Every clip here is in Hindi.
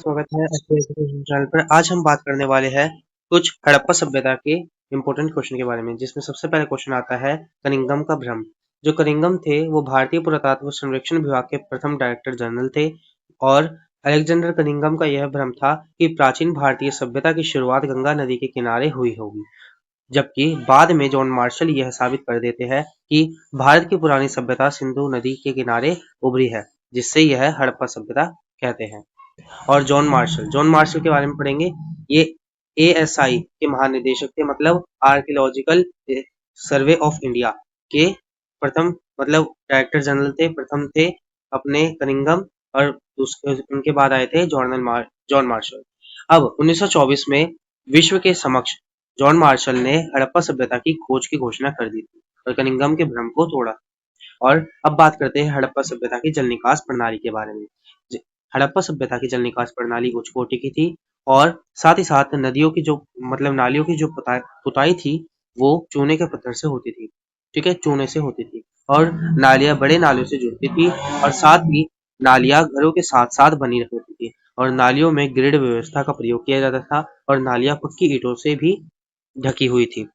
स्वागत है आपके एजुकेशन चैनल पर। आज हम बात करने वाले हैं कुछ हड़प्पा सभ्यता के इंपॉर्टेंट क्वेश्चन के बारे में, जिसमें सबसे पहले क्वेश्चन आता है कनिंघम का भ्रम। जो कनिंघम थे वो भारतीय पुरातत्व सर्वेक्षण विभाग के प्रथम डायरेक्टर जनरल थे और अलेक्जेंडर कनिंघम का यह भ्रम था कि प्राचीन भारतीय सभ्यता की शुरुआत गंगा नदी के किनारे हुई होगी, जबकि बाद में जॉन मार्शल यह साबित कर देते हैं कि भारत की पुरानी सभ्यता सिंधु नदी के किनारे उभरी है, जिससे यह हड़प्पा सभ्यता कहते हैं। और जॉन मार्शल के बारे में पढ़ेंगे। ये एएसआई के महानिदेशक थे, मतलब आर्कियोलॉजिकल सर्वे ऑफ इंडिया के प्रथम, मतलब डायरेक्टर जनरल थे, प्रथम थे अपने कनिंघम, और उनके बाद आए थे जॉन मार्शल। अब 1924 में विश्व के समक्ष जॉन मार्शल ने हड़प्पा सभ्यता की खोज की घोषणा कर दी थी और कनिंघम के भ्रम को तोड़ा। और अब बात करते हैं हड़प्पा सभ्यता की जल निकास प्रणाली के बारे में। हड़प्पा सभ्यता की जल निकास प्रणाली उच्च कोटि की थी और साथ ही साथ नदियों की जो, मतलब नालियों की जो पुताई थी वो चूने के पत्थर से होती थी। ठीक है, चूने से होती थी और नालियां बड़े नालियों से जुड़ती थी और साथ ही नालियां घरों के साथ साथ बनी होती थी और नालियों में ग्रिड व्यवस्था का प्रयोग किया जाता था और नालियां पक्की ईंटों से भी ढकी हुई थी।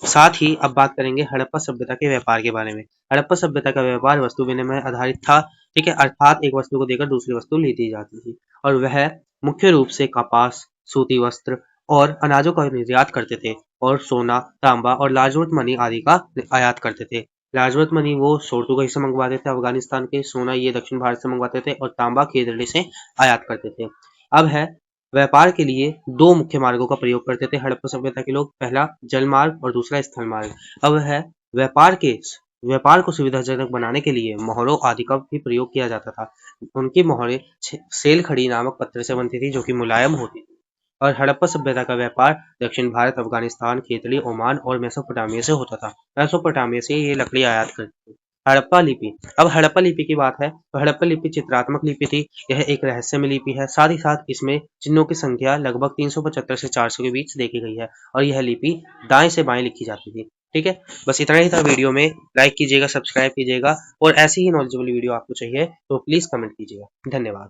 साथ ही अब बात करेंगे हड़प्पा सभ्यता के व्यापार के बारे में। हड़प्पा सभ्यता का व्यापार वस्तु विनिमय आधारित था। ठीक है, अर्थात एक वस्तु को देकर दूसरी वस्तु ली दी जाती थी और वह मुख्य रूप से कपास, सूती वस्त्र और अनाजों का निर्यात करते थे और सोना, तांबा और लाजवत मनी आदि का आयात करते थे। लाजवत मनी वो सोर्टू से मंगवाते थे अफगानिस्तान के, सोना ये दक्षिण भारत से मंगवाते थे और तांबा केरल से आयात करते थे। अब है व्यापार के लिए दो मुख्य मार्गों का प्रयोग करते थे हड़प्पा सभ्यता के लोग, पहला जल मार्ग और दूसरा स्थल मार्ग। अब है व्यापार को सुविधाजनक बनाने के लिए मोहरों आदि का भी प्रयोग किया जाता था। उनकी मोहरें सेल खड़ी नामक पत्थर से बनती थी जो कि मुलायम होती थी। और हड़प्पा सभ्यता का व्यापार दक्षिण भारत, अफगानिस्तान, खेतली, ओमान और मेसोपोटामिया से होता था। मेसोपोटामिया से ये लकड़ी आयात करती थी। हड़प्पा लिपि। अब हड़प्पा लिपि की बात है तो हड़प्पा लिपि चित्रात्मक लिपि थी। यह एक रहस्यमय लिपि है। साथ ही साथ इसमें चिन्हों की संख्या लगभग 375 से 400 के बीच देखी गई है और यह लिपि दाएं से बाएं लिखी जाती थी। ठीक है, बस इतना ही था वीडियो में। लाइक कीजिएगा, सब्सक्राइब कीजिएगा और ऐसी ही नॉलेजेबल वीडियो आपको चाहिए तो प्लीज कमेंट कीजिएगा। धन्यवाद।